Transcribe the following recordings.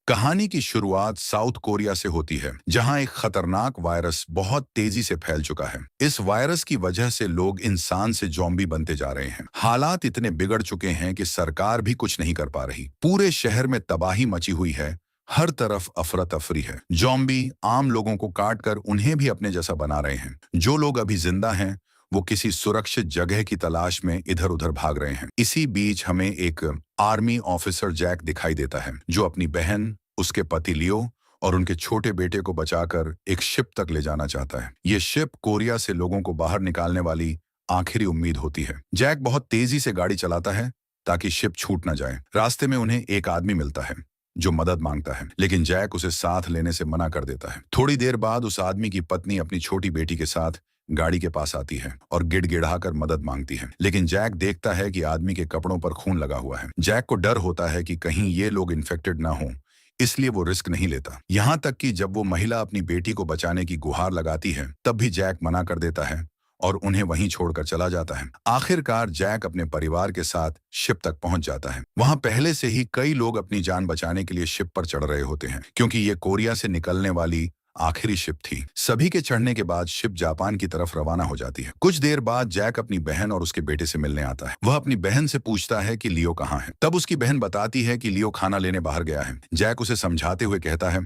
कहानी की शुरुआत साउथ कोरिया से होती है, जहां एक खतरनाक वायरस बहुत तेजी से फैल चुका है। इस वायरस की वजह से लोग इंसान से ज़ॉम्बी बनते जा रहे हैं। हालात इतने बिगड़ चुके हैं कि सरकार भी कुछ नहीं कर पा रही। पूरे शहर में तबाही मची हुई है। हर तरफ अफरा तफरी है। ज़ॉम्बी आम लोगों को काट कर उन्हें भी अपने जैसा बना रहे हैं। जो लोग अभी जिंदा हैं, वो किसी सुरक्षित जगह की तलाश में इधर उधर भाग रहे हैं। इसी बीच हमें एक आर्मी ऑफिसर जैक दिखाई देता है, जो अपनी बहन, उसके पति लियो और उनके छोटे बेटे को बचाकर एक शिप तक ले जाना चाहता है। ये शिप कोरिया से लोगों को बाहर निकालने वाली आखिरी उम्मीद होती है। जैक बहुत तेजी से गाड़ी चलाता है ताकि शिप छूट न जाए। रास्ते में उन्हें एक आदमी मिलता है जो मदद मांगता है, लेकिन जैक उसे साथ लेने से मना कर देता है। थोड़ी देर बाद उस आदमी की पत्नी अपनी छोटी बेटी के साथ गाड़ी के पास आती है और गिड़गिड़ाकर मदद मांगती है, लेकिन जैक देखता है कि आदमी के कपड़ों पर खून लगा हुआ है। जैक को डर होता है कि कहीं ये लोग इन्फेक्टेड ना हो, इसलिए वो रिस्क नहीं लेता। यहाँ तक कि जब वो महिला अपनी बेटी को बचाने की गुहार लगाती है, तब भी जैक मना कर देता है और उन्हें वहीं छोड़कर चला जाता है। आखिरकार जैक अपने परिवार के साथ शिप तक पहुंच जाता है। वहां पहले से ही कई लोग अपनी जान बचाने के लिए शिप पर चढ़ रहे होते हैं, क्योंकि ये कोरिया से निकलने वाली आखिरी शिप थी। सभी के चढ़ने के बाद शिप जापान की तरफ रवाना हो जाती है। कुछ देर बाद जैक अपनी बहन और उसके बेटे से मिलने आता है। वह अपनी बहन से पूछता है कि लियो कहाँ है। तब उसकी बहन बताती है कि लियो खाना लेने बाहर गया है। जैक उसे समझाते हुए कहता है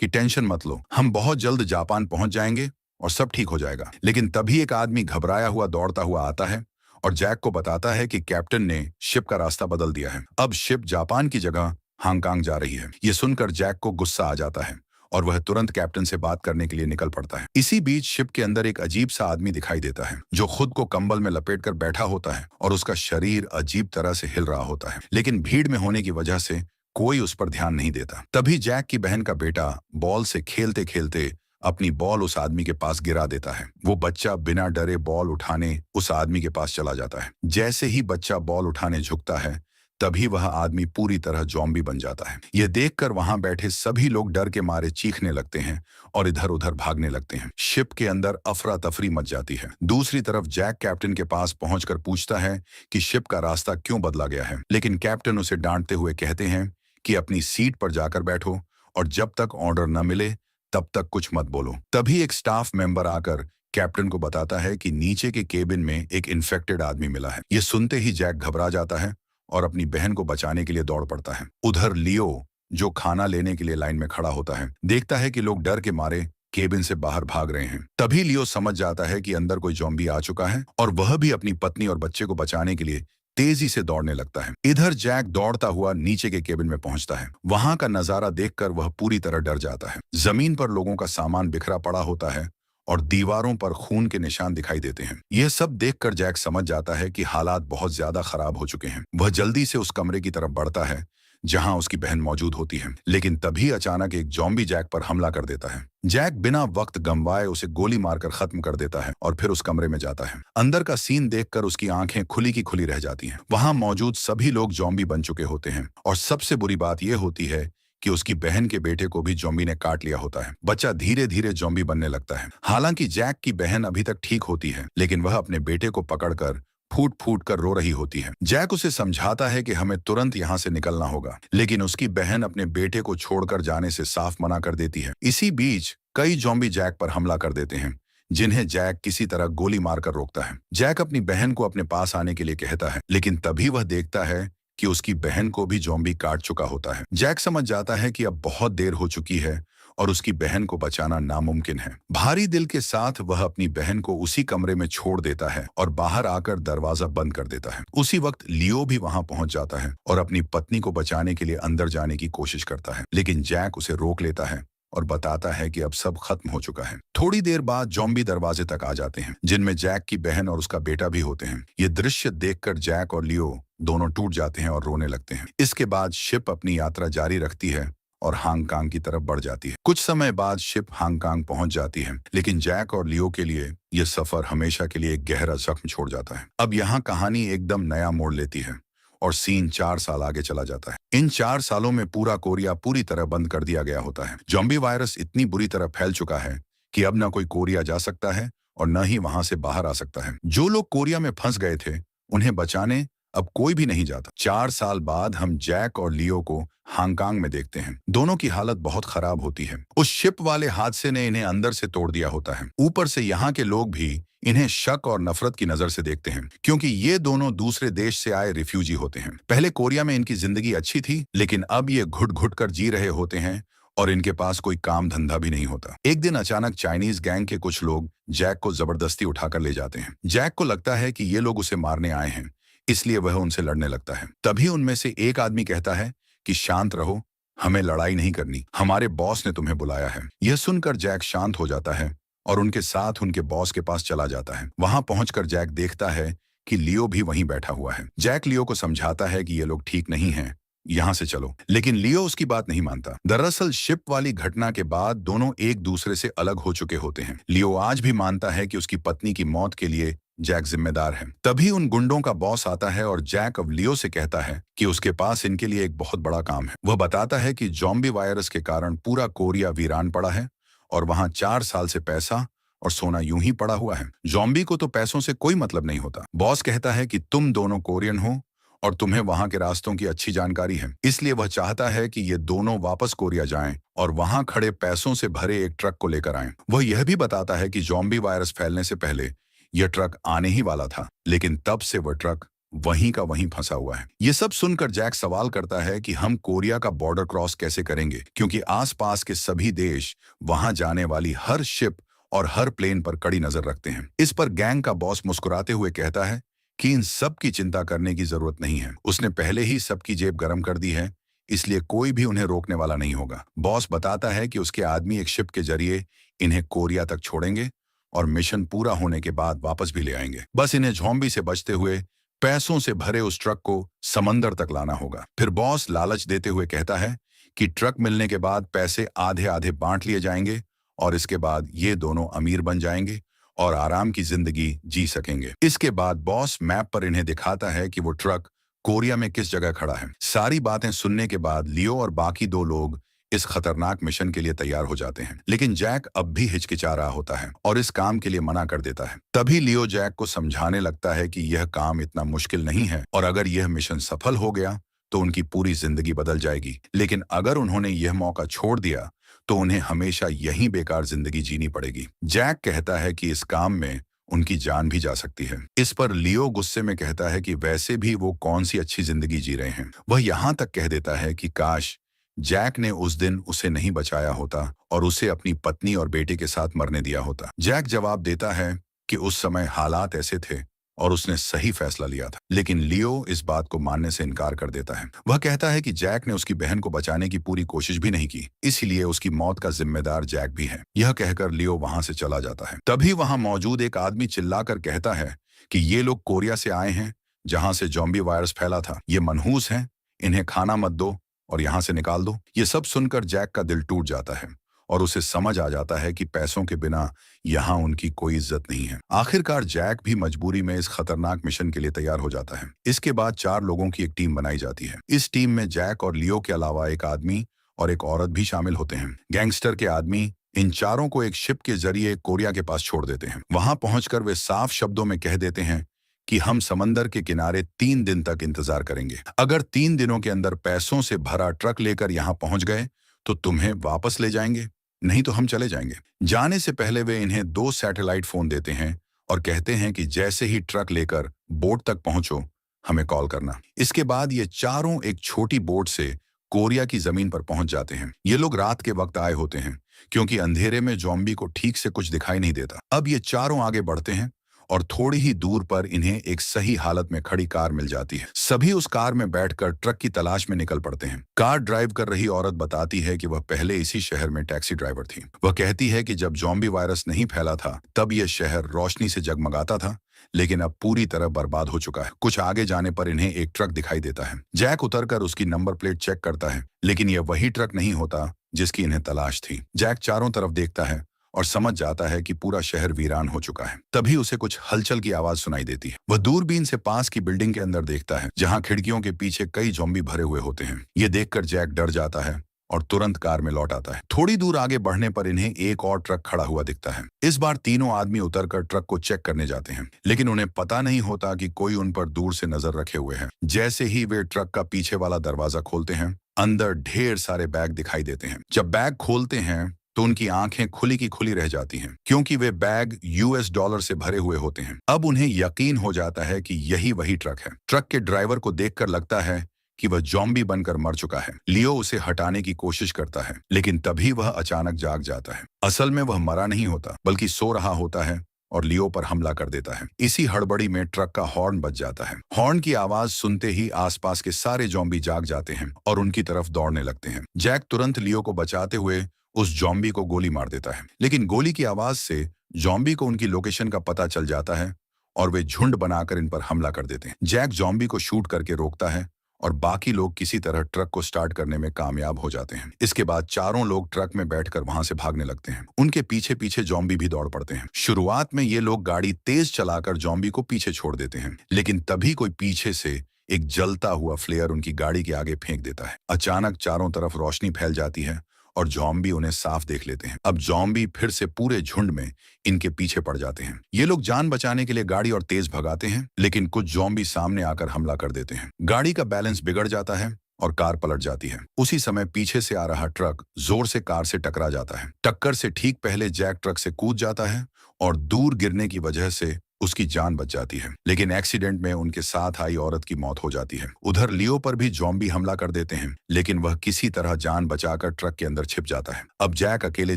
कि टेंशन मत लो, हम बहुत जल्द जापान पहुंच जाएंगे और सब ठीक हो जाएगा। लेकिन तभी एक आदमी घबराया हुआ दौड़ता हुआ आता है और जैक को बताता है कि कैप्टन ने शिप का रास्ता बदल दिया है। अब शिप जापान की जगह हांगकांग जा रही है। ये सुनकर जैक को गुस्सा आ जाता है और वह तुरंत कैप्टन से बात करने के लिए निकल पड़ता है। इसी बीच शिप के अंदर एक अजीब सा आदमी दिखाई देता है, जो खुद को कंबल में लपेटकर बैठा होता है और उसका शरीर अजीब तरह से हिल रहा होता है, लेकिन भीड़ में होने की वजह से कोई उस पर ध्यान नहीं देता। तभी जैक की बहन का बेटा बॉल से खेलते खेलते अपनी बॉल उस आदमी के पास गिरा देता है। वो बच्चा बिना डरे बॉल उठाने उस आदमी के पास चला जाता है। जैसे ही बच्चा बॉल उठाने झुकता है, तभी वह आदमी पूरी तरह ज़ॉम्बी बन जाता है। यह देखकर वहां बैठे सभी लोग डर के मारे चीखने लगते हैं और इधर उधर भागने लगते हैं। शिप के अंदर अफरा तफरी मच जाती है। दूसरी तरफ जैक कैप्टन के पास पहुंचकर पूछता है कि शिप का रास्ता क्यों बदला गया है, लेकिन कैप्टन उसे डांटते हुए कहते हैं कि अपनी सीट पर जाकर बैठो और जब तक ऑर्डर न मिले तब तक कुछ मत बोलो। तभी एक स्टाफ मेंबर आकर कैप्टन को बताता है कि नीचे के केबिन में एक इन्फेक्टेड आदमी मिला है। ये सुनते ही जैक घबरा जाता है और अपनी बहन को बचाने के लिए दौड़ पड़ता है। उधर लियो, जो खाना लेने के लिए लाइन में खड़ा होता है, देखता है कि लोग डर के मारे केबिन से बाहर भाग रहे हैं। तभी लियो समझ जाता है कि अंदर कोई ज़ॉम्बी आ चुका है और वह भी अपनी पत्नी और बच्चे को बचाने के लिए तेजी से दौड़ने लगता है। इधर जैक दौड़ता हुआ नीचे के केबिन में पहुंचता है। वहां का नजारा देखकर वह पूरी तरह डर जाता है। जमीन पर लोगों का सामान बिखरा पड़ा होता है और दीवारों पर खून के निशान दिखाई देते हैं। यह सब देखकर जैक समझ जाता है कि हालात बहुत ज्यादा खराब हो चुके हैं। वह जल्दी से उस कमरे की तरफ बढ़ता है जहां उसकी बहन मौजूद होती है, लेकिन तभी अचानक एक ज़ॉम्बी जैक पर हमला कर देता है। जैक बिना वक्त गंवाए उसे गोली मारकर खत्म कर देता है और फिर उस कमरे में जाता है। अंदर का सीन देखकर उसकी आंखें खुली की खुली रह जाती हैं। वहां मौजूद सभी लोग ज़ॉम्बी बन चुके होते हैं और सबसे बुरी बात यह होती है कि उसकी बहन के बेटे को भी ज़ॉम्बी ने काट लिया होता है। बच्चा धीरे धीरे ज़ॉम्बी बनने लगता है। हालांकि जैक की बहन अभी तक ठीक होती है, लेकिन वह अपने बेटे को पकड़कर फूट फूट कर रो रही होती है। जैक उसे समझाता है कि हमें तुरंत यहाँ से निकलना होगा, लेकिन उसकी बहन अपने बेटे को छोड़कर जाने से साफ मना कर देती है। इसी बीच कई ज़ॉम्बी जैक पर हमला कर देते हैं, जिन्हें जैक किसी तरह गोली मारकर रोकता है। जैक अपनी बहन को अपने पास आने के लिए कहता है, लेकिन तभी वह देखता है कि उसकी बहन को भी ज़ॉम्बी काट चुका होता है। जैक समझ जाता है कि अब बहुत देर हो चुकी है और उसकी बहन को बचाना नामुमकिन है। भारी दिल के साथ वह अपनी बहन को उसी कमरे में छोड़ देता है और बाहर आकर दरवाजा बंद कर देता है। उसी वक्त लियो भी वहां पहुंच जाता है और अपनी पत्नी को बचाने के लिए अंदर जाने की कोशिश करता है, लेकिन जैक उसे रोक लेता है और बताता है कि अब सब खत्म हो चुका है। थोड़ी देर बाद ज़ॉम्बी दरवाजे तक आ जाते हैं, जिनमें जैक की बहन और उसका बेटा भी होते हैं। ये दृश्य देखकर जैक और लियो दोनों टूट जाते हैं और रोने लगते हैं। इसके बाद शिप अपनी यात्रा जारी रखती है और हांगकांग की तरफ बढ़ जाती है। कुछ समय बाद शिप हांगकांग पहुंच जाती है, लेकिन जैक और लियो के लिए यह सफर हमेशा के लिए एक गहरा जख्म छोड़ जाता है। अब यहाँ कहानी एकदम नया मोड़ लेती है और सीन 4 साल आगे चला जाता है। इन 4 सालों में पूरा कोरिया पूरी तरह बंद कर दिया गया होता है। ज़ॉम्बी वायरस इतनी बुरी तरह फैल चुका है कि अब न कोई कोरिया जा सकता है और न ही वहां से बाहर आ सकता है। जो लोग कोरिया में फंस गए थे, उन्हें बचाने अब कोई भी नहीं जाता। 4 साल बाद हम जैक और लियो को हांगकांग में देखते हैं। दोनों की हालत बहुत खराब होती है। उस शिप वाले हादसे ने इन्हें अंदर से तोड़ दिया होता है। ऊपर से यहाँ के लोग भी इन्हें शक और नफरत की नजर से देखते हैं, क्योंकि ये दोनों दूसरे देश से आए रिफ्यूजी होते हैं। पहले कोरिया में इनकी जिंदगी अच्छी थी, लेकिन अब ये घुट घुट कर जी रहे होते हैं और इनके पास कोई काम धंधा भी नहीं होता। एक दिन अचानक चाइनीज गैंग के कुछ लोग जैक को जबरदस्ती उठाकर ले जाते हैं। जैक को लगता है कि ये लोग उसे मारने आए हैं, इसलिए वह उनसे लड़ने लगता है। तभी उनमें से एक आदमी कहता है कि शांत रहो, हमें लड़ाई नहीं करनी, हमारे बॉस ने तुम्हें बुलाया है। यह सुनकर जैक शांत हो जाता है और उनके साथ उनके बॉस के पास चला जाता है। वहां पहुंचकर जैक देखता है कि लियो भी वहीं बैठा हुआ है। जैक लियो को समझाता है कि ये लोग ठीक नहीं हैं, यहाँ से चलो, लेकिन लियो उसकी बात नहीं मानता। दरअसल शिप वाली घटना के बाद दोनों एक दूसरे से अलग हो चुके होते हैं। लियो आज भी मानता है कि उसकी पत्नी की मौत के लिए जैक जिम्मेदार है। तभी उन गुंडों का बॉस आता है और जैक अब लियो से कहता है कि उसके पास इनके लिए एक बहुत बड़ा काम है। वह बताता है कि ज़ॉम्बी वायरस के कारण पूरा कोरिया वीरान पड़ा है और वहां 4 साल से पैसा और सोना यूं ही पड़ा हुआ है। ज़ॉम्बी को तो पैसों से कोई मतलब नहीं होता। बॉस कहता है कि तुम दोनों कोरियन हो और तुम्हें वहां के रास्तों की अच्छी जानकारी है, इसलिए वह चाहता है कि ये दोनों वापस कोरिया जाएं और वहां खड़े पैसों से भरे एक ट्रक को लेकर आएं। वह यह भी बताता है कि ज़ॉम्बी वायरस फैलने से पहले यह ट्रक आने ही वाला था, लेकिन तब से वह ट्रक वहीं का वहीं फंसा हुआ है। ये सब सुनकर जैक सवाल करता है कि हम कोरिया का बॉर्डर क्रॉस कैसे करेंगे, क्योंकि आसपास के सभी देश वहां जाने वाली हर शिप और हर प्लेन पर कड़ी नजर रखते हैं। इस पर गैंग का बॉस मुस्कुराते हुए कहता है कि इन सब की चिंता करने की जरूरत नहीं है, उसने पहले ही सबकी जेब गर्म कर दी है, इसलिए कोई भी उन्हें रोकने वाला नहीं होगा। बॉस बताता है कि उसके आदमी एक शिप के जरिए इन्हें कोरिया तक छोड़ेंगे और मिशन पूरा होने के बाद वापस भी ले आएंगे। बस इन्हें ज़ॉम्बी से बचते हुए पैसों से भरे उस ट्रक को समंदर तक लाना होगा। फिर बॉस लालच देते हुए कहता है कि ट्रक मिलने के बाद पैसे आधे आधे बांट लिए जाएंगे और इसके बाद ये दोनों अमीर बन जाएंगे और आराम की जिंदगी जी सकेंगे। इसके बाद बॉस मैप पर इन्हें दिखाता है कि वो ट्रक कोरिया में किस जगह खड़ा है। सारी बातें सुनने के बाद लियो और बाकी 2 लोग इस खतरनाक मिशन के लिए तैयार हो जाते हैं, लेकिन जैक अब भी हिचकिचा रहा होता है और इस काम के लिए मना कर देता है। तभी लियो जैक को समझाने लगता है कि यह काम इतना मुश्किल नहीं है और अगर यह मिशन सफल हो गया तो उनकी पूरी जिंदगी बदल जाएगी, लेकिन अगर उन्होंने यह मौका छोड़ दिया तो उन्हें हमेशा यही बेकार जिंदगी जीनी पड़ेगी। जैक कहता है कि इस काम में उनकी जान भी जा सकती है। इस पर लियो गुस्से में कहता है कि वैसे भी वो कौन सी अच्छी जिंदगी जी रहे हैं। वह यहाँ तक कह देता है कि काश जैक ने उस दिन उसे नहीं बचाया होता और उसे अपनी पत्नी और बेटे के साथ मरने दिया होता। जैक जवाब देता है कि उस समय हालात ऐसे थे और उसने सही फैसला लिया था, लेकिन लियो इस बात को मानने से इनकार कर देता है। वह कहता है कि जैक ने उसकी बहन को बचाने की पूरी कोशिश भी नहीं की, इसलिए उसकी मौत का जिम्मेदार जैक भी है। यह कहकर लियो वहां से चला जाता है। तभी वहां मौजूद एक आदमी चिल्लाकर कहता है कि ये लोग कोरिया से आए हैं जहां से ज़ॉम्बी वायरस फैला था। ये मनहूस हैं, इन्हें खाना मत दो और यहाँ से निकाल दो। ये सब सुनकर जैक का दिल टूट जाता है और उसे समझ आ जाता है कि पैसों के बिना यहाँ उनकी कोई इज्जत नहीं है। आखिरकार जैक भी मजबूरी में इस खतरनाक मिशन के लिए तैयार हो जाता है। इसके बाद 4 लोगों की एक टीम बनाई जाती है। इस टीम में जैक और लियो के अलावा एक आदमी और एक औरत भी शामिल होते हैं। गैंगस्टर के आदमी इन चारों को एक शिप के जरिए कोरिया के पास छोड़ देते हैं। वहां पहुंचकर वे साफ शब्दों में कह देते हैं कि हम समंदर के किनारे 3 दिन तक इंतजार करेंगे। अगर 3 दिनों के अंदर पैसों से भरा ट्रक लेकर यहाँ पहुंच गए तो तुम्हें वापस ले जाएंगे, नहीं तो हम चले जाएंगे। जाने से पहले वे इन्हें 2 सैटेलाइट फोन देते हैं और कहते हैं कि जैसे ही ट्रक लेकर बोट तक पहुंचो हमें कॉल करना। इसके बाद ये चारों एक छोटी बोट से कोरिया की जमीन पर पहुंच जाते हैं। ये लोग रात के वक्त आए होते हैं क्योंकि अंधेरे में ज़ॉम्बी को ठीक से कुछ दिखाई नहीं देता। अब ये चारों आगे बढ़ते हैं और थोड़ी ही दूर पर इन्हें एक सही हालत में खड़ी कार मिल जाती है। सभी उस कार में बैठकर ट्रक की तलाश में निकल पड़ते हैं। कार ड्राइव कर रही औरत बताती है कि वह पहले इसी शहर में टैक्सी ड्राइवर थी। वह कहती है कि जब ज़ॉम्बी वायरस नहीं फैला था तब यह शहर रोशनी से जगमगाता था, लेकिन अब पूरी तरह बर्बाद हो चुका है। कुछ आगे जाने पर इन्हें एक ट्रक दिखाई देता है। जैक उतरकर उसकी नंबर प्लेट चेक करता है, लेकिन यह वही ट्रक नहीं होता जिसकी इन्हें तलाश थी। जैक चारों तरफ देखता है और समझ जाता है कि पूरा शहर वीरान हो चुका है। तभी उसे कुछ हलचल की आवाज सुनाई देती है। वह दूरबीन से पास की बिल्डिंग के अंदर देखता है, जहां खिड़कियों के पीछे कई ज़ॉम्बी भरे हुए होते हैं। ये देखकर जैक डर जाता है और तुरंत कार में लौट आता है। थोड़ी दूर आगे बढ़ने पर इन्हें एक और ट्रक खड़ा हुआ दिखता है। इस बार तीनों आदमी उतरकर ट्रक को चेक करने जाते हैं, लेकिन उन्हें पता नहीं होता कि कोई उन पर दूर से नजर रखे हुए है। जैसे ही वे ट्रक का पीछे वाला दरवाजा खोलते हैं, अंदर ढेर सारे बैग दिखाई देते हैं। जब बैग खोलते हैं तो उनकी आंखें खुली की खुली रह जाती हैं, क्योंकि वे बैग यूएस डॉलर से भरे हुए होते हैं। अब उन्हें यकीन हो जाता है कि यही वही ट्रक है। ट्रक के ड्राइवर को देखकर लगता है कि वह जॉम्बी बनकर मर चुका है। लियो उसे हटाने की कोशिश करता है, लेकिन तभी वह अचानक जाग जाता है। असल में वह मरा नहीं होता, बल्कि सो रहा होता है और लियो पर हमला कर देता है। इसी हड़बड़ी में ट्रक का हॉर्न बज जाता है। हॉर्न की आवाज सुनते ही आसपास के सारे जॉम्बी जाग जाते हैं और उनकी तरफ दौड़ने लगते हैं। जैक तुरंत लियो को बचाते हुए उस जॉम्बी को गोली मार देता है, लेकिन गोली की आवाज से जॉम्बी को उनकी लोकेशन का पता चल जाता है और वे झुंड बनाकर इन पर हमला कर देते हैं। जैक जॉम्बी को शूट करके रोकता है और बाकी लोग किसी तरह ट्रक को स्टार्ट करने में कामयाब हो जाते हैं। इसके बाद चारों लोग ट्रक में बैठकर वहां से भागने लगते हैं। उनके पीछे पीछे जॉम्बी भी दौड़ पड़ते हैं। शुरुआत में ये लोग गाड़ी तेज चलाकर जॉम्बी को पीछे छोड़ देते हैं, लेकिन तभी कोई पीछे से एक जलता हुआ फ्लेयर उनकी गाड़ी के आगे फेंक देता है। अचानक चारों तरफ रोशनी फैल जाती है और जॉम्बी उन्हें साफ देख लेते हैं। अब जॉम्बी फिर से पूरे झुंड में इनके पीछे पड़ जाते हैं। ये लोग जान बचाने के लिए गाड़ी और तेज भगाते हैं, लेकिन कुछ जॉम्बी सामने आकर हमला कर देते हैं। गाड़ी का बैलेंस बिगड़ जाता है और कार पलट जाती है। उसी समय पीछे से आ रहा ट्रक जोर से कार से टकरा जाता है। टक्कर से ठीक पहले जैक ट्रक से कूद जाता है और दूर गिरने की वजह से उसकी जान बच जाती है, लेकिन एक्सीडेंट में उनके साथ आई औरत की मौत हो जाती है। उधर लियो पर भी जॉम्बी हमला कर देते हैं, लेकिन वह किसी तरह जान बचाकर ट्रक के अंदर छिप जाता है। अब जैक अकेले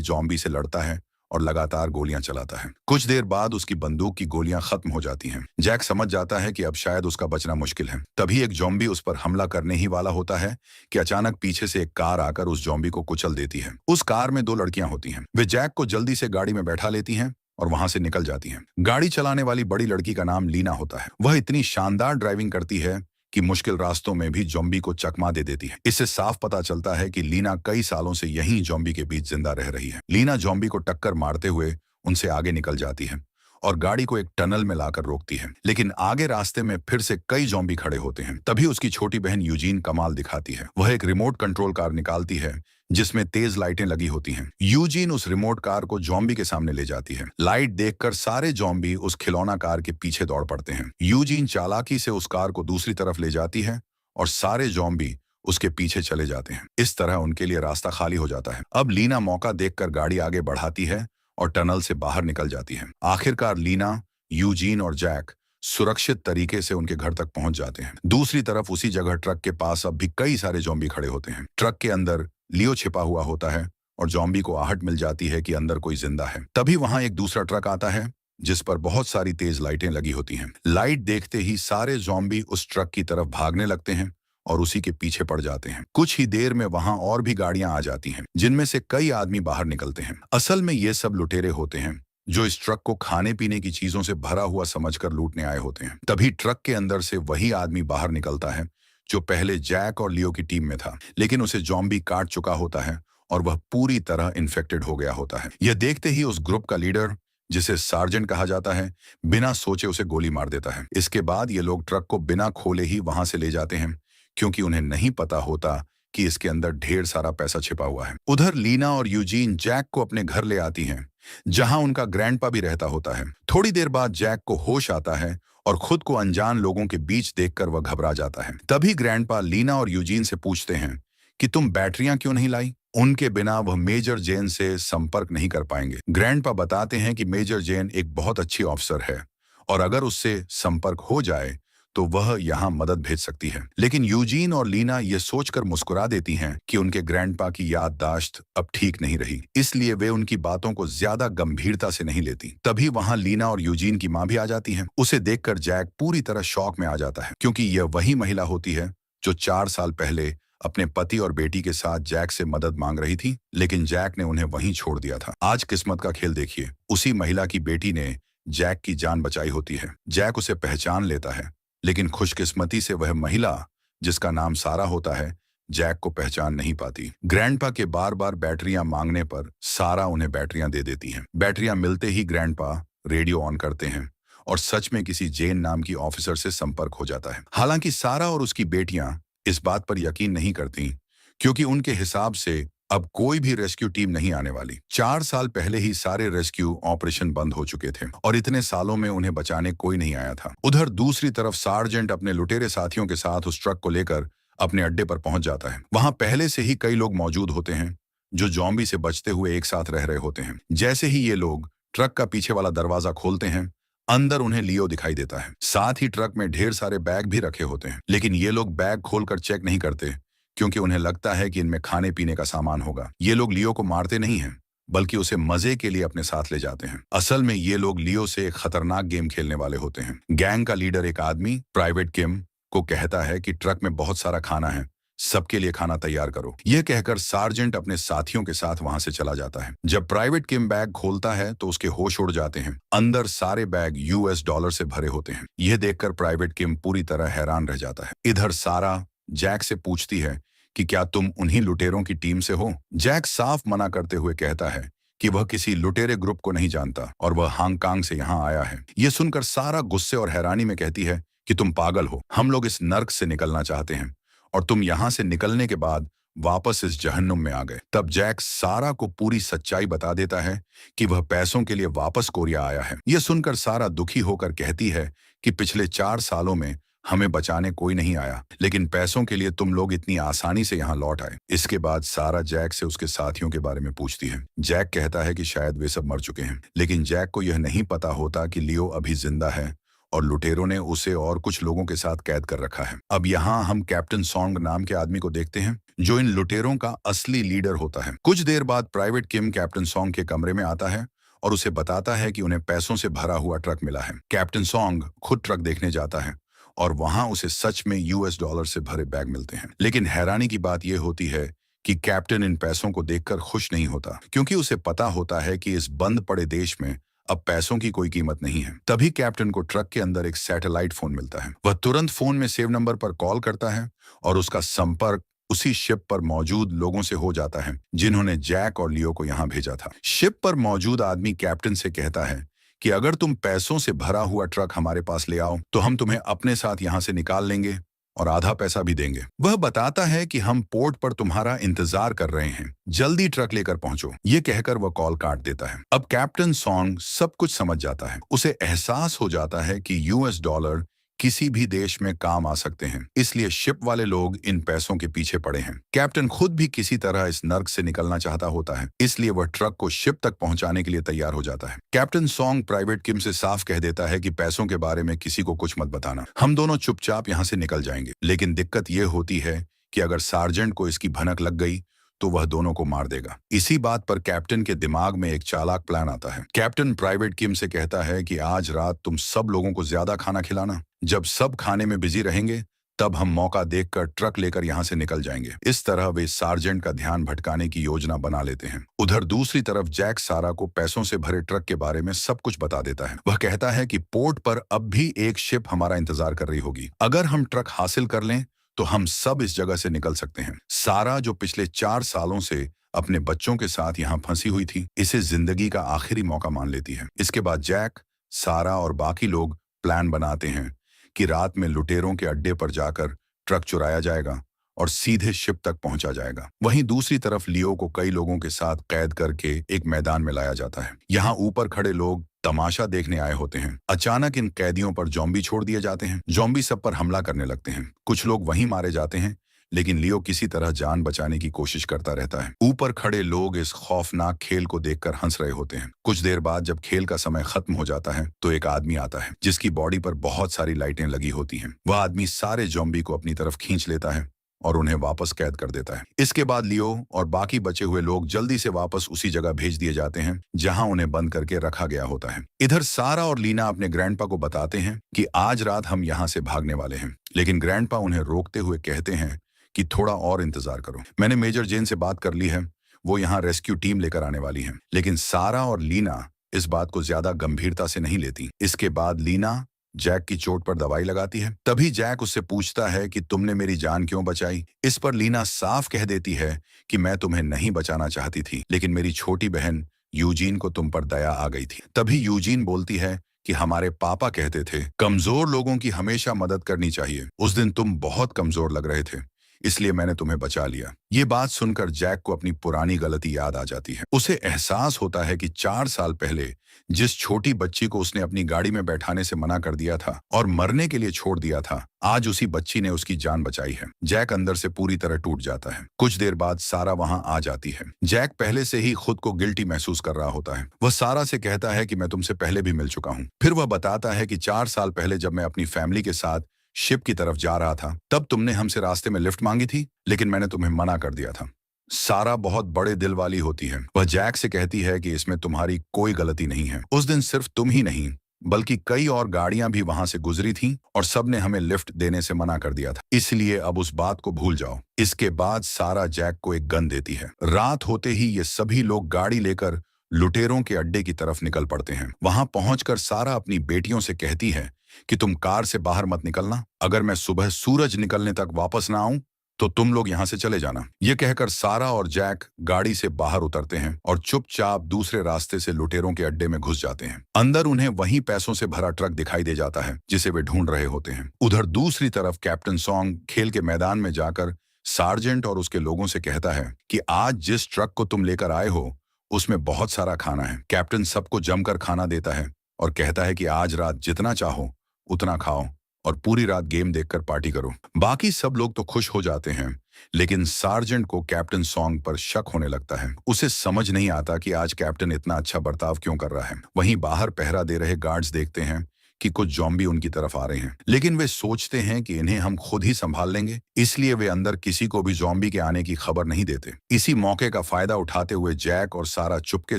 जॉम्बी से लड़ता है और लगातार गोलियां चलाता है। कुछ देर बाद उसकी बंदूक की गोलियां खत्म हो जाती हैं। जैक समझ जाता है कि अब शायद उसका बचना मुश्किल है। तभी एक जॉम्बी उस पर हमला करने ही वाला होता है कि अचानक पीछे से एक कार आकर उस जॉम्बी को कुचल देती है। उस कार में दो लड़कियां होती हैं। वे जैक को जल्दी से गाड़ी में बैठा लेती हैं और वहां से निकल जाती हैं। गाड़ी चलाने वाली बड़ी लड़की का नाम लीना होता है। वह इतनी शानदार ड्राइविंग करती है कि मुश्किल रास्तों में भी जॉम्बी को चकमा दे देती है। इससे साफ पता चलता है कि लीना कई सालों से यहीं जॉम्बी के बीच जिंदा रह रही है। लीना जॉम्बी को टक्कर मारते हुए उनसे आगे निकल जाती है और गाड़ी को एक टनल में लाकर रोकती है, लेकिन आगे रास्ते में फिर से कई जॉम्बी खड़े होते हैं। तभी उसकी छोटी बहन यूजीन कमाल दिखाती है। वह एक रिमोट कंट्रोल कार निकालती है जिसमें तेज लाइटें लगी होती हैं। यूजीन उस रिमोट कार को जॉम्बी के सामने ले जाती है। लाइट देखकर सारे जॉम्बी उस खिलौना कार के पीछे दौड़ पड़ते हैं। यूजीन चालाकी से उस कार को दूसरी तरफ ले जाती है और सारे जॉम्बी उसके पीछे चले जाते हैं। इस तरह उनके लिए रास्ता खाली हो जाता है। अब लीना मौका देखकर गाड़ी आगे बढ़ाती है और टनल से बाहर निकल जाती है। आखिरकार लीना, यूजीन और जैक सुरक्षित तरीके से उनके घर तक पहुंच जाते हैं। दूसरी तरफ उसी जगह ट्रक के पास अब भी कई सारे जॉम्बी खड़े होते हैं। ट्रक के अंदर लियो छिपा हुआ होता है और जॉम्बी को आहट मिल जाती है कि अंदर कोई जिंदा है। तभी वहां एक दूसरा ट्रक आता है जिस पर बहुत सारी तेज लाइटें लगी होती हैं। लाइट देखते ही सारे जॉम्बी उस ट्रक की तरफ भागने लगते हैं और उसी के पीछे पड़ जाते हैं। कुछ ही देर में वहां और भी गाड़ियां आ जाती हैं, जिनमें से कई आदमी बाहर निकलते हैं। असल में ये सब लुटेरे होते हैं जो इस ट्रक को खाने पीने की चीजों से भरा हुआ समझकर लूटने आए होते हैं। तभी ट्रक के अंदर से वही आदमी बाहर निकलता है जो पहले जैक और लियो की टीम में था, लेकिन उसे जॉम्बी काट चुका होता है और वह पूरी तरह इन्फेक्टेड हो गया होता है। यह देखते ही उस ग्रुप का लीडर, जिसे सार्जेंट कहा जाता है, बिना सोचे उसे गोली मार देता है। इसके बाद ये लोग ट्रक को बिना खोले ही वहां से ले जाते हैं, क्योंकि उन्हें नहीं पता होता कि इसके अंदर ढेर सारा पैसा छिपा हुआ है। उधर लीना और यूजीन जैक को अपने घर ले आती हैं, जहां उनका ग्रैंडपा भी रहता होता है। थोड़ी देर बाद जैक को होश आता है और खुद को अनजान लोगों के बीच देखकर वह घबरा जाता है। तभी ग्रैंडपा लीना और यूजीन से पूछते हैं कि तुम बैटरियां क्यों नहीं लाई? उनके बिना वह मेजर जेन से संपर्क नहीं कर पाएंगे। ग्रैंडपा बताते हैं कि मेजर जेन एक बहुत अच्छी ऑफिसर है और अगर उससे संपर्क हो जाए तो वह यहाँ मदद भेज सकती है। लेकिन यूजीन और लीना ये सोचकर मुस्कुरा देती हैं कि उनके ग्रैंडपा की याददाश्त अब ठीक नहीं रही, इसलिए वे उनकी बातों को ज्यादा गंभीरता से नहीं लेती। तभी वहां लीना और यूजीन की मां भी आ जाती है। उसे देखकर जैक पूरी तरह शॉक में आ जाता है, क्योंकि यह वही महिला होती है जो 4 साल पहले अपने पति और बेटी के साथ जैक से मदद मांग रही थी, लेकिन जैक ने उन्हें वहीं छोड़ दिया था। आज किस्मत का खेल देखिए, उसी महिला की बेटी ने जैक की जान बचाई होती है। जैक उसे पहचान लेता है, लेकिन खुशकिस्मती से वह महिला, जिसका नाम सारा होता है, जैक को पहचान नहीं पाती। ग्रैंडपा के बार बार बैटरियां मांगने पर सारा उन्हें बैटरियां दे देती हैं। बैटरियां मिलते ही ग्रैंडपा रेडियो ऑन करते हैं और सच में किसी जेन नाम की ऑफिसर से संपर्क हो जाता है। हालांकि सारा और उसकी बेटियां इस बात पर यकीन नहीं करती, क्योंकि उनके हिसाब से अब कोई भी रेस्क्यू टीम नहीं आने वाली। 4 साल पहले ही सारे रेस्क्यू ऑपरेशन बंद हो चुके थे और इतने सालों में उन्हें बचाने कोई नहीं आया था। उधर दूसरी तरफ सार्जेंट अपने लुटेरे साथियों के साथ उस ट्रक को लेकर अपने अड्डे पर पहुंच जाता है। वहां पहले से ही कई लोग मौजूद होते हैं जो जॉम्बी से बचते हुए एक साथ रह रहे होते हैं। जैसे ही ये लोग ट्रक का पीछे वाला दरवाजा खोलते हैं, अंदर उन्हें लियो दिखाई देता है। साथ ही ट्रक में ढेर सारे बैग भी रखे होते हैं, लेकिन ये लोग बैग खोलकर चेक नहीं करते क्योंकि उन्हें लगता है कि इनमें खाने पीने का सामान होगा। ये लोग लियो को मारते नहीं हैं, बल्कि उसे मजे के लिए अपने साथ ले जाते हैं। असल में ये लोग लियो से एक खतरनाक गेम खेलने वाले होते हैं। गैंग का लीडर एक आदमी प्राइवेट किम को कहता है कि ट्रक में बहुत सारा खाना है, सबके लिए खाना तैयार करो। यह कहकर सार्जेंट अपने साथियों के साथ वहां से चला जाता है। जब प्राइवेट किम बैग खोलता है तो उसके होश उड़ जाते हैं। अंदर सारे बैग US$ से भरे होते हैं। यह देखकर प्राइवेट किम पूरी तरह हैरान रह जाता है। इधर सारा जैक से पूछती है कि क्या तुम उन्हीं लुटेरों की टीम से हो? जैक साफ मना करते हुए कहता है कि वह किसी लुटेरे ग्रुप को नहीं जानता और वह हांगकांग से यहाँ आया है। यह सुनकर सारा गुस्से और हैरानी में कहती है कि तुम पागल हो, हम लोग इस नर्क से निकलना चाहते हैं और तुम यहाँ से निकलने के बाद वापस इस जहन्नुम में आ गए। तब जैक सारा को पूरी सच्चाई बता देता है कि वह पैसों के लिए वापस कोरिया आया है। यह सुनकर सारा दुखी होकर कहती है कि पिछले 4 सालों में हमें बचाने कोई नहीं आया, लेकिन पैसों के लिए तुम लोग इतनी आसानी से यहाँ लौट आए। इसके बाद सारा जैक से उसके साथियों के बारे में पूछती है। जैक कहता है कि शायद वे सब मर चुके हैं, लेकिन जैक को यह नहीं पता होता कि लियो अभी जिंदा है और लुटेरों ने उसे और कुछ लोगों के साथ कैद कर रखा है। अब यहाँ हम कैप्टन सॉन्ग नाम के आदमी को देखते हैं, जो इन लुटेरों का असली लीडर होता है। कुछ देर बाद प्राइवेट किम कैप्टन सॉन्ग के कमरे में आता है और उसे बताता है कि उन्हें पैसों से भरा हुआ ट्रक मिला है। कैप्टन सॉन्ग खुद ट्रक देखने जाता है और वहां उसे सच में US$ से भरे बैग मिलते हैं। लेकिन हैरानी की बात यह होती है कि कैप्टन इन पैसों को देखकर खुश नहीं होता, क्योंकि उसे पता होता है कि इस बंद पड़े देश में अब पैसों की कोई कीमत नहीं है। तभी कैप्टन को ट्रक के अंदर एक सैटेलाइट फोन मिलता है। वह तुरंत फोन में सेव नंबर पर कॉल करता है और उसका संपर्क उसी शिप पर मौजूद लोगों से हो जाता है जिन्होंने जैक और लियो को यहाँ भेजा था। शिप पर मौजूद आदमी कैप्टन से कहता है कि अगर तुम पैसों से भरा हुआ ट्रक हमारे पास ले आओ तो हम तुम्हें अपने साथ यहाँ से निकाल लेंगे और आधा पैसा भी देंगे। वह बताता है कि हम पोर्ट पर तुम्हारा इंतजार कर रहे हैं, जल्दी ट्रक लेकर पहुंचो। ये कहकर वह कॉल काट देता है। अब कैप्टन सॉन्ग सब कुछ समझ जाता है। उसे एहसास हो जाता है कि US$ किसी भी देश में काम आ सकते हैं, इसलिए शिप वाले लोग इन पैसों के पीछे पड़े हैं। कैप्टन खुद भी किसी तरह इस नर्क से निकलना चाहता होता है, इसलिए वह ट्रक को शिप तक पहुंचाने के लिए तैयार हो जाता है। कैप्टन सॉन्ग प्राइवेट किम से साफ कह देता है कि पैसों के बारे में किसी को कुछ मत बताना, हम दोनों चुपचाप यहाँ से निकल जाएंगे। लेकिन दिक्कत यह होती है कि अगर सार्जेंट को इसकी भनक लग गई तो वह दोनों को मार देगा। इसी बात पर कैप्टन के दिमाग में एक चालाक प्लान आता है। कैप्टन प्राइवेट किम से कहता है कि आज रात तुम सब लोगों को ज्यादा खाना खिलाना। जब सब खाने में बिजी रहेंगे तब हम मौका देखकर ट्रक लेकर यहाँ से निकल जाएंगे। इस तरह वे सार्जेंट का ध्यान भटकाने की योजना बना लेते हैं। उधर दूसरी तरफ जैक सारा को पैसों से भरे ट्रक के बारे में सब कुछ बता देता है। वह कहता है कि पोर्ट पर अब भी एक शिप हमारा इंतजार कर रही होगी। अगर हम ट्रक हासिल कर लें तो हम सब इस जगह से निकल सकते हैं। सारा, जो पिछले 4 सालों से अपने बच्चों के साथ यहाँ फंसी हुई थी, इसे जिंदगी का आखिरी मौका मान लेती है। इसके बाद जैक, सारा और बाकी लोग प्लान बनाते हैं कि रात में लुटेरों के अड्डे पर जाकर ट्रक चुराया जाएगा और सीधे शिप तक पहुंचा जाएगा। वहीं दूसरी तरफ लियो को कई लोगों के साथ कैद करके एक मैदान में लाया जाता है। यहाँ ऊपर खड़े लोग तमाशा देखने आए होते हैं। अचानक इन कैदियों पर जॉम्बी छोड़ दिए जाते हैं। जॉम्बी सब पर हमला करने लगते हैं। कुछ लोग वहीं मारे जाते हैं, लेकिन लियो किसी तरह जान बचाने की कोशिश करता रहता है। ऊपर खड़े लोग इस खौफनाक खेल को देखकर हंस रहे होते हैं। कुछ देर बाद जब खेल का समय खत्म हो जाता है तो एक आदमी आता है जिसकी बॉडी पर बहुत सारी लाइटें लगी होती हैं। वह आदमी सारे जॉम्बी को अपनी तरफ खींच लेता है और उन्हें वापस कैद कर देता है। इसके बाद लियो और बाकी बचे हुए लोग जल्दी से वापस उसी जगह भेज दिए जाते हैं जहां उन्हें बंद करके रखा गया होता है। इधर सारा और लीना अपने ग्रैंडपा को बताते हैं कि आज रात हम यहाँ से भागने वाले हैं, लेकिन ग्रैंडपा उन्हें रोकते हुए कहते हैं कि थोड़ा और इंतजार करो। मैंने मेजर जेन से बात कर ली है, वो यहाँ रेस्क्यू टीम लेकर आने वाली है। लेकिन सारा और लीना इस बात को ज्यादा गंभीरता से नहीं लेती। इसके बाद लीना जैक की चोट पर दवाई लगाती है। तभी जैक उससे पूछता है कि तुमने मेरी जान क्यों बचाई। इस पर लीना साफ कह देती है कि मैं तुम्हें नहीं बचाना चाहती थी, लेकिन मेरी छोटी बहन यूजीन को तुम पर दया आ गई थी। तभी यूजीन बोलती है कि हमारे पापा कहते थे कमजोर लोगों की हमेशा मदद करनी चाहिए। उस दिन तुम बहुत कमजोर लग रहे थे, इसलिए मैंने तुम्हें बचा लिया। ये बात सुनकर जैक को अपनी पुरानी गलती याद आ जाती है। उसे एहसास होता है कि 4 साल पहले जिस छोटी बच्ची को उसने अपनी गाड़ी में बैठाने से मना कर दिया था और मरने के लिए छोड़ दिया था, आज उसी बच्ची ने उसकी जान बचाई है। जैक अंदर से पूरी तरह टूट जाता है। कुछ देर बाद सारा वहां आ जाती है। जैक पहले से ही खुद को गिल्टी महसूस कर रहा होता है। वह सारा से कहता है कि मैं तुमसे पहले भी मिल चुका हूं। फिर वह बताता है कि 4 साल पहले जब मैं अपनी फैमिली के साथ शिप की तरफ जा रहा था, तब तुमने हमसे रास्ते में लिफ्ट मांगी थी, लेकिन मैंने तुम्हें मना कर दिया था। सारा बहुत बड़े दिल वाली होती है। वह जैक से कहती है कि इसमें तुम्हारी कोई गलती नहीं है। उस दिन सिर्फ तुम ही नहीं बल्कि कई और गाड़ियां भी वहां से गुजरी थीं और सबने हमें लिफ्ट देने से मना कर दिया था। इसलिए अब उस बात को भूल जाओ। इसके बाद सारा जैक को एक गन देती है। रात होते ही ये सभी लोग गाड़ी लेकर लुटेरों के अड्डे की तरफ निकल पड़ते हैं। वहां पहुंचकर सारा अपनी बेटियों से कहती है कि तुम कार से बाहर मत निकलना। अगर मैं सुबह सूरज निकलने तक वापस ना आऊं तो तुम लोग यहां से चले जाना। ये कहकर सारा और जैक गाड़ी से बाहर उतरते हैं और चुपचाप दूसरे रास्ते से लुटेरों के अड्डे में घुस जाते हैं। अंदर उन्हें वहीं पैसों से भरा ट्रक दिखाई दे जाता है जिसे वे ढूंढ रहे होते हैं। उधर दूसरी तरफ कैप्टन सॉन्ग खेल के मैदान में जाकर सार्जेंट और उसके लोगों से कहता है कि आज जिस ट्रक को तुम लेकर आए हो उसमें बहुत सारा खाना है। कैप्टन सबको जमकर खाना देता है और कहता है कि आज रात जितना चाहो उतना खाओ और पूरी रात गेम देखकर पार्टी करो। बाकी सब लोग तो खुश हो जाते हैं, लेकिन सार्जेंट को कैप्टन सॉन्ग पर शक होने लगता है। उसे समझ नहीं आता कि आज कैप्टन इतना अच्छा बर्ताव क्यों कर रहा है। वहीं बाहर पहरा दे रहे गार्ड्स देखते हैं कि कुछ जॉम्बी उनकी तरफ आ रहे हैं, लेकिन वे सोचते हैं कि इन्हें हम खुद ही संभाल लेंगे, इसलिए वे अंदर किसी को भी जॉम्बी के आने की खबर नहीं देते। इसी मौके का फायदा उठाते हुए जैक और सारा चुपके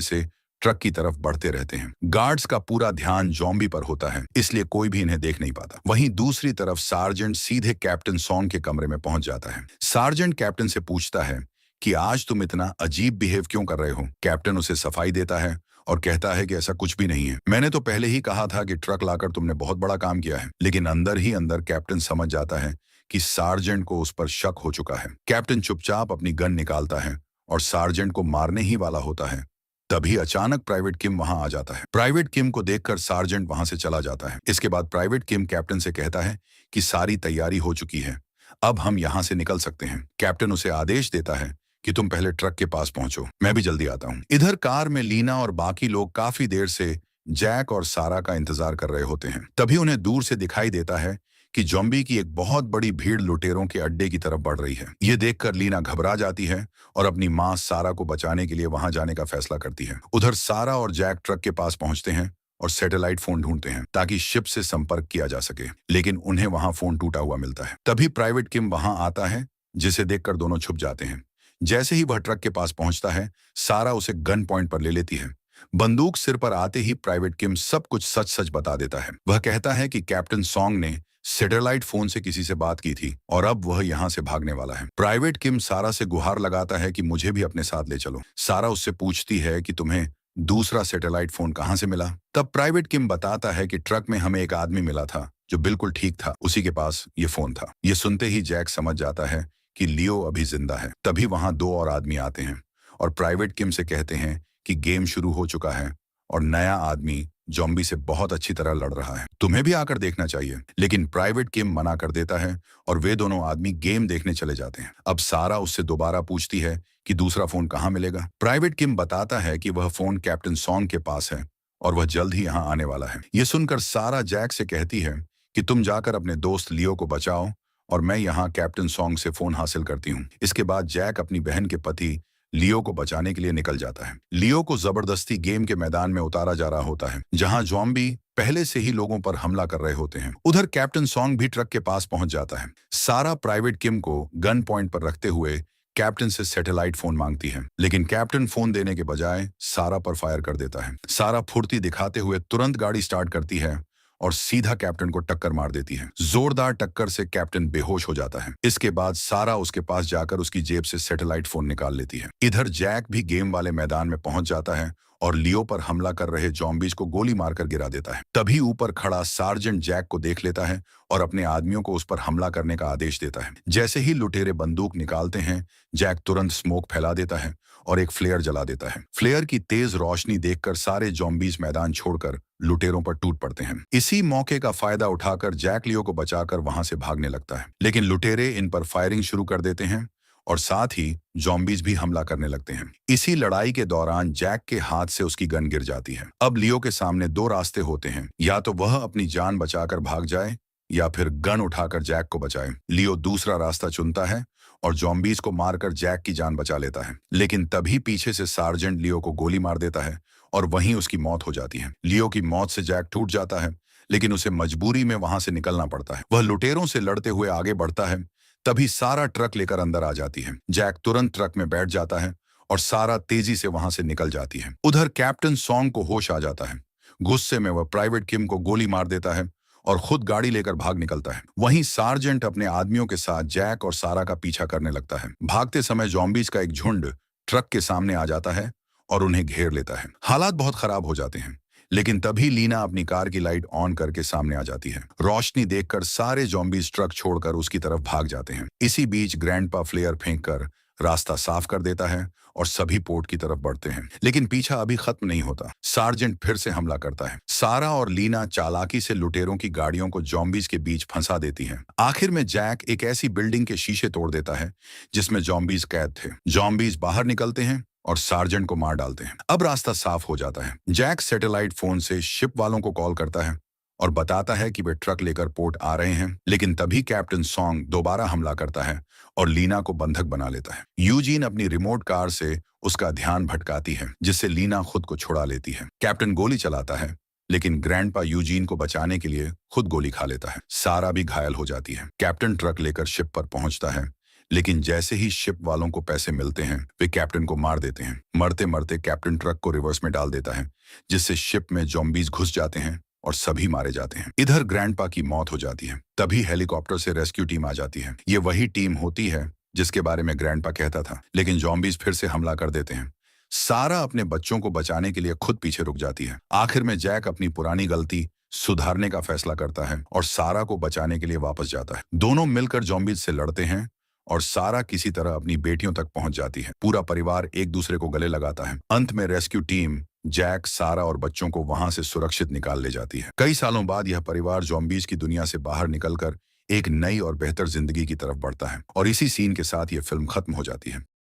से ट्रक की तरफ बढ़ते रहते हैं। गार्ड्स का पूरा ध्यान जॉम्बी पर होता है, इसलिए कोई भी इन्हें देख नहीं पाता। वहीं दूसरी तरफ सार्जेंट सीधे कैप्टन सॉन्ग के कमरे में पहुंच जाता है। सार्जेंट कैप्टन से पूछता है कि आज तुम इतना अजीब बिहेव क्यों कर रहे हो। कैप्टन उसे सफाई देता है और कहता है कि ऐसा कुछ भी नहीं है। मैंने तो पहले ही कहा था कि ट्रक लाकर तुमने बहुत बड़ा काम किया है। लेकिन अंदर ही अंदर कैप्टन समझ जाता है कि सार्जेंट को उस पर शक हो चुका है। कैप्टन चुपचाप अपनी गन निकालता है और सार्जेंट को मारने ही वाला होता है। तभी अचानक प्राइवेट किम वहां आ जाता है। प्राइवेट किम को देखकर सार्जेंट वहां से चला जाता है। इसके बाद प्राइवेट किम कैप्टन से कहता है कि सारी तैयारी हो चुकी है, अब हम यहां से निकल सकते हैं। कैप्टन उसे आदेश देता है कि तुम पहले ट्रक के पास पहुंचो, मैं भी जल्दी आता हूं। इधर कार में लीना और बाकी लोग काफी देर से जैक और सारा का इंतजार कर रहे होते हैं। तभी उन्हें दूर से दिखाई देता है कि जॉम्बी की एक बहुत बड़ी भीड़ लुटेरों के अड्डे की तरफ बढ़ रही है। ये देखकर लीना घबरा जाती है और अपनी मां सारा को बचाने के लिए वहां जाने का फैसला करती है। उधर सारा और जैक ट्रक के पास पहुंचते हैं और सैटेलाइट फोन ढूंढते हैं ताकि शिप से संपर्क किया जा सके, लेकिन उन्हें वहां फोन टूटा हुआ मिलता है। तभी प्राइवेट किम वहां आता है, जिसे देखकर दोनों छुप जाते हैं। जैसे ही वह ट्रक के पास पहुंचता है, सारा उसे गन पॉइंट पर ले लेती है। बंदूक सिर पर आते ही प्राइवेट किम सब कुछ सच सच बता देता है। वह कहता है कि कैप्टन सॉन्ग ने सैटेलाइट फोन से किसी से बात की थी और अब वह यहां से भागने वाला है। प्राइवेट किम सारा से गुहार लगाता है कि मुझे भी अपने साथ ले चलो। सारा उससे पूछती है कि तुम्हें दूसरा सैटेलाइट फोन कहां से मिला। तब प्राइवेट किम बताता है कि ट्रक में हमें एक आदमी मिला था जो बिल्कुल ठीक था, उसी के पास ये फोन था। ये सुनते ही जैक समझ जाता है कि लियो अभी जिंदा है। तभी वहां 2 और आदमी आते हैं और प्राइवेट किम से कहते हैं कि गेम शुरू हो चुका है और नया आदमी जॉम्बी से बहुत अच्छी तरह लड़ रहा है, तुम्हें भी आकर देखना चाहिए। लेकिन प्राइवेट किम मना कर देता है और वे दोनों आदमी गेम देखने चले जाते हैं। अब सारा उससे दोबारा पूछती है कि दूसरा फोन कहां मिलेगा। प्राइवेट किम बताता है कि वह फोन कैप्टन सॉन्ग के पास है और वह जल्द ही यहां आने वाला है। ये सुनकर सारा जैक से कहती है कि तुम जाकर अपने दोस्त लियो को बचाओ और मैं यहाँ कैप्टन सॉन्ग से फोन हासिल करती हूँ। इसके बाद जैक अपनी बहन के पति लियो को बचाने के लिए निकल जाता है। लियो को जबरदस्ती गेम के मैदान में उतारा जा रहा होता है, जहां जॉम्बी पहले से ही लोगों पर हमला कर रहे होते हैं। उधर कैप्टन सॉन्ग भी ट्रक के पास पहुंच जाता है। सारा प्राइवेट किम को गन पॉइंट पर रखते हुए कैप्टन से सैटेलाइट फोन मांगती है, लेकिन कैप्टन फोन देने के बजाय सारा पर फायर कर देता है। सारा फुर्ती दिखाते हुए तुरंत गाड़ी स्टार्ट करती है और सीधा कैप्टन को टक्कर मार देती है। जोरदार टक्कर से कैप्टन बेहोश हो जाता है। इसके बाद सारा उसके पास जाकर उसकी जेब से सैटेलाइट फोन निकाल लेती है। इधर जैक भी गेम वाले मैदान में पहुंच जाता है और लियो पर हमला कर रहे जॉम्बीज को गोली मारकर गिरा देता है। तभी ऊपर खड़ा सार्जेंट जैक को देख लेता है और अपने आदमियों को उस पर हमला करने का आदेश देता है। जैसे ही लुटेरे बंदूक निकालते हैं, जैक तुरंत स्मोक फैला देता है और एक फ्लेयर जला देता है। फ्लेयर की तेज रोशनी देखकर सारे जॉम्बीज मैदान छोड़कर लुटेरों पर टूट पड़ते हैं। इसी मौके का फायदा उठाकर जैक लियो को बचाकर वहां से भागने लगता है, लेकिन लुटेरे इन पर फायरिंग शुरू कर देते हैं और साथ ही जॉम्बीज भी हमला करने लगते हैं। इसी लड़ाई के दौरान जैक के हाथ से उसकी गन गिर जाती है। अब लियो के सामने दो रास्ते होते हैं, या तो वह अपनी जान बचाकर भाग जाए या फिर गन उठाकर जैक को बचाए। लियो दूसरा रास्ता चुनता है और जॉम्बीज को मारकर जैक की जान बचा लेता है, लेकिन तभी पीछे से सार्जेंट लियो को गोली मार देता है और वहीं उसकी मौत हो जाती है। लियो की मौत से जैक टूट जाता है, लेकिन उसे मजबूरी में वहां से निकलना पड़ता है। वह लुटेरों से लड़ते हुए आगे बढ़ता है, तभी सारा ट्रक लेकर अंदर आ जाती है। जैक तुरंत ट्रक में बैठ जाता है और सारा तेजी से वहां से निकल जाती है। उधर कैप्टन सॉन्ग को होश आ जाता है। गुस्से में वह प्राइवेट किम को गोली मार देता है और खुद गाड़ी लेकर भाग निकलता है। वहीं सार्जेंट अपने आदमियों के साथ जैक और सारा का पीछा करने लगता है। भागते समय जॉम्बीज का एक झुंड ट्रक के सामने आ जाता है और उन्हें घेर लेता है। हालात बहुत खराब हो जाते हैं, लेकिन तभी लीना अपनी कार की लाइट ऑन करके सामने आ जाती है। रोशनी देखकर सारे जॉम्बीज ट्रक छोड़कर उसकी तरफ भाग जाते हैं। इसी बीच ग्रैंडपा फ्लेयर फेंककर रास्ता साफ कर देता है और सभी पोर्ट की तरफ बढ़ते हैं, लेकिन पीछा अभी खत्म नहीं होता। सार्जेंट फिर से हमला करता है। सारा और लीना चालाकी से लुटेरों की गाड़ियों को जॉम्बीज के बीच फंसा देती हैं। आखिर में जैक एक ऐसी बिल्डिंग के शीशे तोड़ देता है जिसमें जॉम्बीज कैद थे। जॉम्बीज बाहर निकलते हैं और सार्जेंट को मार डालते हैं। अब रास्ता साफ हो जाता है। जैक सैटेलाइट फोन से शिप वालों को कॉल करता है और बताता है कि वे ट्रक लेकर पोर्ट आ रहे हैं, लेकिन तभी कैप्टन सॉन्ग दोबारा हमला करता है और लीना को बंधक बना लेता है। यूजीन अपनी रिमोट कार से उसका ध्यान भटकाती है, जिससे लीना खुद को छुड़ा लेती है। कैप्टन गोली चलाता है, लेकिन ग्रैंडपा यूजीन को बचाने के लिए खुद गोली खा लेता है। सारा भी घायल हो जाती है। कैप्टन ट्रक लेकर शिप पर पहुंचता है, लेकिन जैसे ही शिप वालों को पैसे मिलते हैं, वे कैप्टन को मार देते हैं। मरते मरते कैप्टन ट्रक को रिवर्स में डाल देता है, जिससे शिप में जॉम्बीज घुस जाते हैं और सभी मारे जाते हैं। इधर ग्रैंडपा की मौत हो जाती है। तभी हेलीकॉप्टर से रेस्क्यू टीम आ जाती है। ये वही टीम होती है जिसके बारे में ग्रैंडपा कहता था, लेकिन जॉम्बीज फिर से हमला कर देते हैं। सारा अपने बच्चों को बचाने के लिए खुद पीछे रुक जाती है। आखिर में जैक अपनी पुरानी गलती सुधारने का फैसला करता है और सारा को बचाने के लिए वापस जाता है। दोनों मिलकर जॉम्बीज से लड़ते हैं और सारा किसी तरह अपनी बेटियों तक पहुंच जाती है। पूरा परिवार एक दूसरे को गले लगाता है। अंत में रेस्क्यू टीम जैक, सारा और बच्चों को वहां से सुरक्षित निकाल ले जाती है। कई सालों बाद यह परिवार जॉम्बीज की दुनिया से बाहर निकलकर एक नई और बेहतर जिंदगी की तरफ बढ़ता है और इसी सीन के साथ यह फिल्म खत्म हो जाती है।